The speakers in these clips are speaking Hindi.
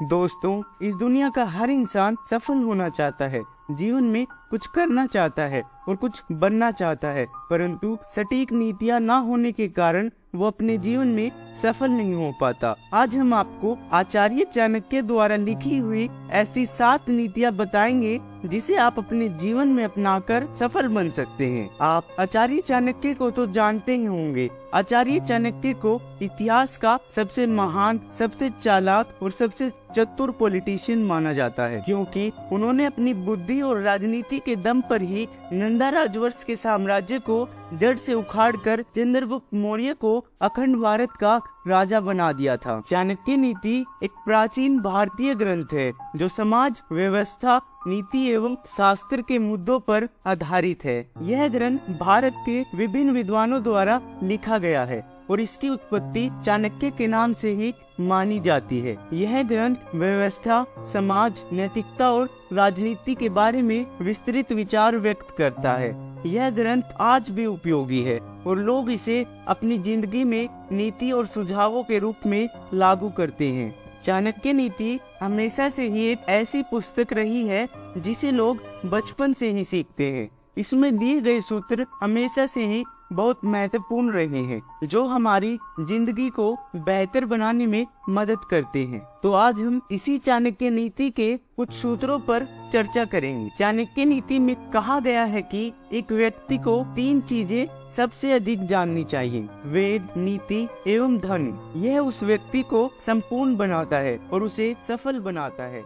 दोस्तों, इस दुनिया का हर इंसान सफल होना चाहता है, जीवन में कुछ करना चाहता है और कुछ बनना चाहता है, परंतु सटीक नीतियाँ न होने के कारण वो अपने जीवन में सफल नहीं हो पाता। आज हम आपको आचार्य चाणक्य द्वारा लिखी हुई ऐसी 7 नीतियाँ बताएंगे जिसे आप अपने जीवन में अपनाकर सफल बन सकते हैं। आप आचार्य चाणक्य को तो जानते ही होंगे। आचार्य चाणक्य को इतिहास का सबसे महान, सबसे चालाक और सबसे चतुर पॉलिटिशियन माना जाता है, क्योंकि उन्होंने अपनी बुद्धि और राजनीति के दम पर ही नंदा राजवंश के साम्राज्य को जड़ से उखाड़कर चंद्रगुप्त मौर्य को अखंड भारत का राजा बना दिया था। चाणक्य नीति एक प्राचीन भारतीय ग्रंथ है जो समाज व्यवस्था, नीति एवं शास्त्र के मुद्दों पर आधारित है। यह ग्रंथ भारत के विभिन्न विद्वानों द्वारा लिखा गया है और इसकी उत्पत्ति चाणक्य के नाम से ही मानी जाती है। यह ग्रंथ व्यवस्था, समाज, नैतिकता और राजनीति के बारे में विस्तृत विचार व्यक्त करता है। यह ग्रंथ आज भी उपयोगी है और लोग इसे अपनी जिंदगी में नीति और सुझावों के रूप में लागू करते हैं। चाणक्य नीति हमेशा से ही एक ऐसी पुस्तक रही है जिसे लोग बचपन से ही सीखते हैं। इसमें दिए गए सूत्र हमेशा से ही बहुत महत्वपूर्ण रहे हैं, जो हमारी जिंदगी को बेहतर बनाने में मदद करते हैं। तो आज हम इसी चाणक्य नीति के कुछ सूत्रों पर चर्चा करेंगे। चाणक्य नीति में कहा गया है कि एक व्यक्ति को 3 चीजें सबसे अधिक जाननी चाहिए: वेद, नीति एवं धन। यह उस व्यक्ति को संपूर्ण बनाता है और उसे सफल बनाता है।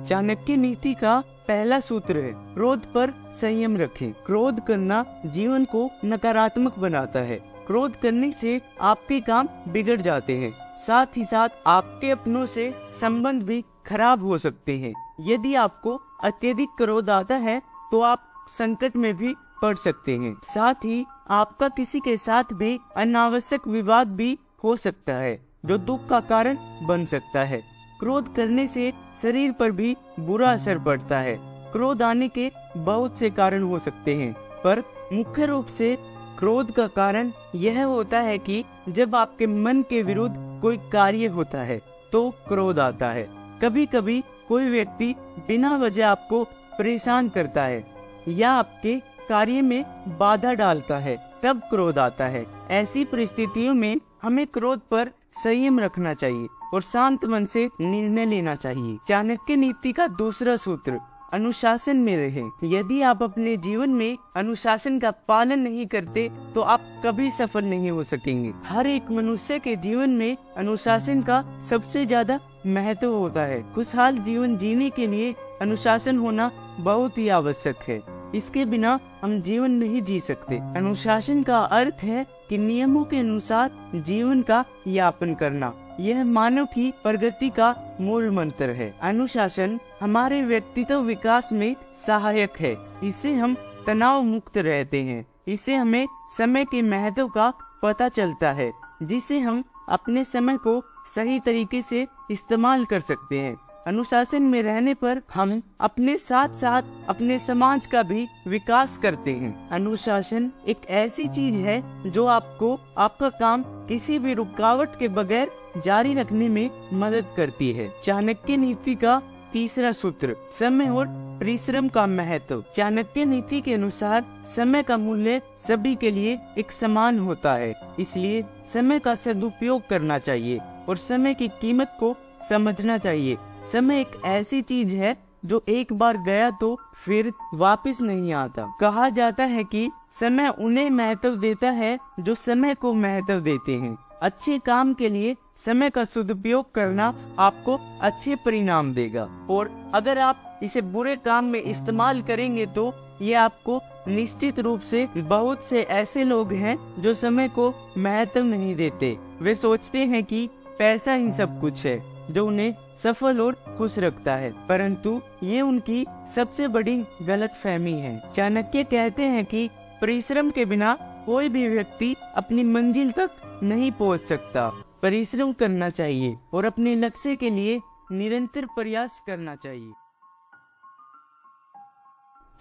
चाणक्य नीति का पहला सूत्र है, क्रोध पर संयम रखें। क्रोध करना जीवन को नकारात्मक बनाता है। क्रोध करने से आपके काम बिगड़ जाते हैं, साथ ही साथ आपके अपनों से संबंध भी खराब हो सकते हैं। यदि आपको अत्यधिक क्रोध आता है तो आप संकट में भी पड़ सकते हैं। साथ ही आपका किसी के साथ भी अनावश्यक विवाद भी हो सकता है, जो दुख का कारण बन सकता है। क्रोध करने से शरीर पर भी बुरा असर पड़ता है। क्रोध आने के बहुत से कारण हो सकते हैं, पर मुख्य रूप से क्रोध का कारण यह होता है कि जब आपके मन के विरुद्ध कोई कार्य होता है तो क्रोध आता है। कभी कभी कोई व्यक्ति बिना वजह आपको परेशान करता है या आपके कार्य में बाधा डालता है, तब क्रोध आता है। ऐसी परिस्थितियों में हमें क्रोध पर संयम रखना चाहिए और शांत मन से निर्णय लेना चाहिए। चाणक्य नीति का दूसरा सूत्र, अनुशासन में रहें। यदि आप अपने जीवन में अनुशासन का पालन नहीं करते तो आप कभी सफल नहीं हो सकेंगे। हर एक मनुष्य के जीवन में अनुशासन का सबसे ज्यादा महत्व होता है। खुशहाल जीवन जीने के लिए अनुशासन होना बहुत ही आवश्यक है। इसके बिना हम जीवन नहीं जी सकते। अनुशासन का अर्थ है कि नियमों के अनुसार जीवन का यापन करना। यह मानव की प्रगति का मूल मंत्र है। अनुशासन हमारे व्यक्तित्व विकास में सहायक है। इससे हम तनाव मुक्त रहते हैं। इससे हमें समय के महत्व का पता चलता है, जिससे हम अपने समय को सही तरीके से इस्तेमाल कर सकते हैं। अनुशासन में रहने पर हम अपने साथ साथ अपने समाज का भी विकास करते हैं। अनुशासन एक ऐसी चीज है जो आपको आपका काम किसी भी रुकावट के बगैर जारी रखने में मदद करती है। चाणक्य नीति का तीसरा सूत्र, समय और परिश्रम का महत्व। चाणक्य नीति के अनुसार समय का मूल्य सभी के लिए एक समान होता है, इसलिए समय का सदुपयोग करना चाहिए और समय की कीमत को समझना चाहिए। समय एक ऐसी चीज है जो एक बार गया तो फिर वापस नहीं आता। कहा जाता है कि समय उन्हें महत्व देता है जो समय को महत्व देते हैं। अच्छे काम के लिए समय का सदुपयोग करना आपको अच्छे परिणाम देगा, और अगर आप इसे बुरे काम में इस्तेमाल करेंगे तो ये आपको निश्चित रूप से बहुत से ऐसे लोग हैं जो समय को महत्व नहीं देते। वे सोचते हैं कि पैसा ही सब कुछ है जो उन्हें सफल और खुश रखता है, परंतु ये उनकी सबसे बड़ी गलतफहमी है। चाणक्य कहते हैं कि परिश्रम के बिना कोई भी व्यक्ति अपनी मंजिल तक नहीं पहुंच सकता। परिश्रम करना चाहिए और अपने लक्ष्य के लिए निरंतर प्रयास करना चाहिए।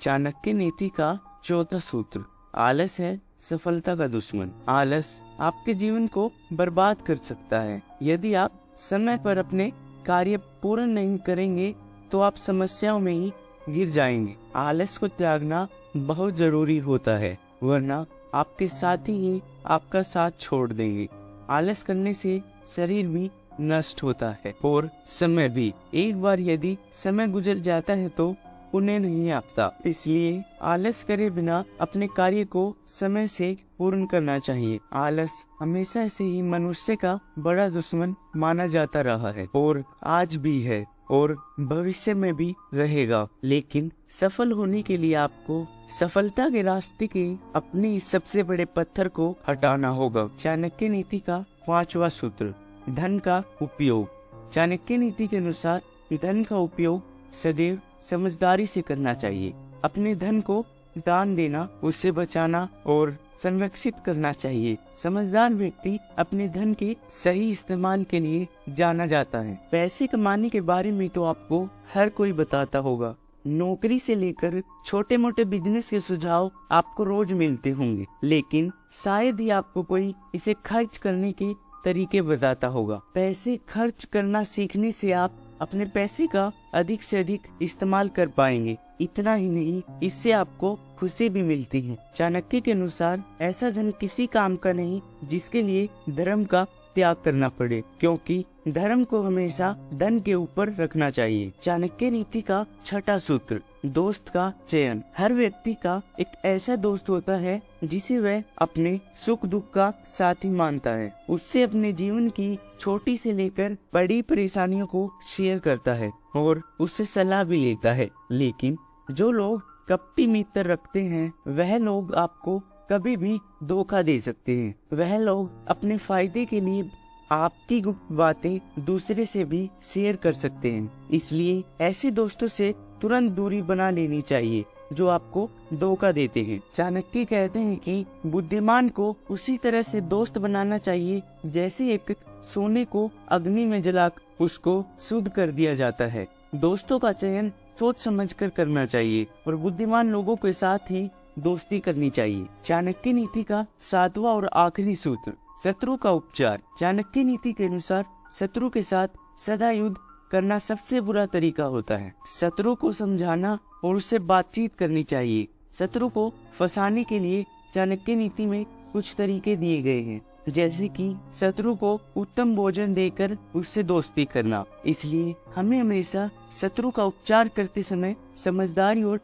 चाणक्य नीति का चौथा सूत्र, आलस है सफलता का दुश्मन। आलस आपके जीवन को बर्बाद कर सकता है। यदि आप समय पर अपने कार्य पूर्ण नहीं करेंगे तो आप समस्याओं में ही गिर जाएंगे। आलस को त्यागना बहुत जरूरी होता है, वरना आपके साथी ही आपका साथ छोड़ देंगे। आलस करने से शरीर भी नष्ट होता है और समय भी। एक बार यदि समय गुजर जाता है तो उन्हें नहीं आता। इसलिए आलस करे बिना अपने कार्य को समय से पूर्ण करना चाहिए। आलस हमेशा से ही मनुष्य का बड़ा दुश्मन माना जाता रहा है और आज भी है और भविष्य में भी रहेगा। लेकिन सफल होने के लिए आपको सफलता के रास्ते के अपने सबसे बड़े पत्थर को हटाना होगा। चाणक्य नीति का 5वां सूत्र, धन का उपयोग। चाणक्य नीति के अनुसार धन का उपयोग सदैव समझदारी से करना चाहिए। अपने धन को दान देना, उससे बचाना और संरक्षित करना चाहिए। समझदार व्यक्ति अपने धन के सही इस्तेमाल के लिए जाना जाता है। पैसे कमाने के बारे में तो आपको हर कोई बताता होगा। नौकरी से लेकर छोटे मोटे बिजनेस के सुझाव आपको रोज मिलते होंगे, लेकिन शायद ही आपको कोई इसे खर्च करने के तरीके बताता होगा। पैसे खर्च करना सीखने से आप अपने पैसे का अधिक से अधिक इस्तेमाल कर पाएंगे। इतना ही नहीं, इससे आपको खुशी भी मिलती है। चाणक्य के अनुसार ऐसा धन किसी काम का नहीं जिसके लिए धर्म का त्याग करना पड़े, क्योंकि धर्म को हमेशा धन के ऊपर रखना चाहिए। चाणक्य नीति का 6वां सूत्र, दोस्त का चयन। हर व्यक्ति का एक ऐसा दोस्त होता है जिसे वह अपने सुख दुख का साथी मानता है। उससे अपने जीवन की छोटी से लेकर बड़ी परेशानियों को शेयर करता है और उससे सलाह भी लेता है। लेकिन जो लोग कपटी मित्र रखते हैं, वह लोग आपको कभी भी धोखा दे सकते हैं। वह लोग अपने फायदे के लिए आपकी गुप्त बातें दूसरे से भी शेयर कर सकते हैं। इसलिए ऐसे दोस्तों से तुरंत दूरी बना लेनी चाहिए जो आपको धोखा देते हैं। चाणक्य कहते हैं कि बुद्धिमान को उसी तरह से दोस्त बनाना चाहिए जैसे एक सोने को अग्नि में जलाकर उसको शुद्ध कर दिया जाता है। दोस्तों का चयन सोच समझकर करना चाहिए और बुद्धिमान लोगों के साथ ही दोस्ती करनी चाहिए। चाणक्य नीति का 7वां और आखिरी सूत्र, शत्रु का उपचार। चाणक्य नीति के अनुसार शत्रु के साथ सदा युद्ध करना सबसे बुरा तरीका होता है। शत्रु को समझाना और उससे बातचीत करनी चाहिए। शत्रु को फंसाने के लिए चाणक्य नीति में कुछ तरीके दिए गए हैं, जैसे कि शत्रु को उत्तम भोजन देकर उससे दोस्ती करना। इसलिए हमें हमेशा शत्रु का उपचार करते समय समझदारी और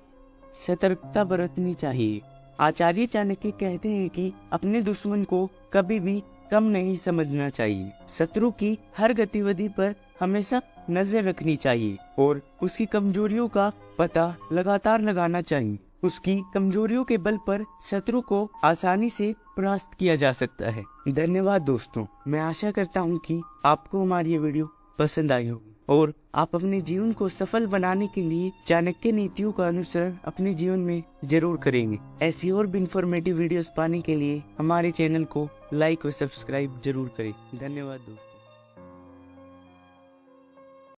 सतर्कता बरतनी चाहिए। आचार्य चाणक्य कहते हैं कि अपने दुश्मन को कभी भी कम नहीं समझना चाहिए। शत्रु की हर गतिविधि पर हमेशा नजर रखनी चाहिए और उसकी कमजोरियों का पता लगातार लगाना चाहिए। उसकी कमजोरियों के बल पर शत्रु को आसानी से परास्त किया जा सकता है। धन्यवाद दोस्तों, मैं आशा करता हूँ कि आपको हमारी ये वीडियो पसंद आई होगी और आप अपने जीवन को सफल बनाने के लिए चाणक्य नीतियों का अनुसरण अपने जीवन में जरूर करेंगे। ऐसी और भी इंफॉर्मेटिव वीडियोस पाने के लिए हमारे चैनल को लाइक और सब्सक्राइब जरूर करें। धन्यवाद दोस्तों।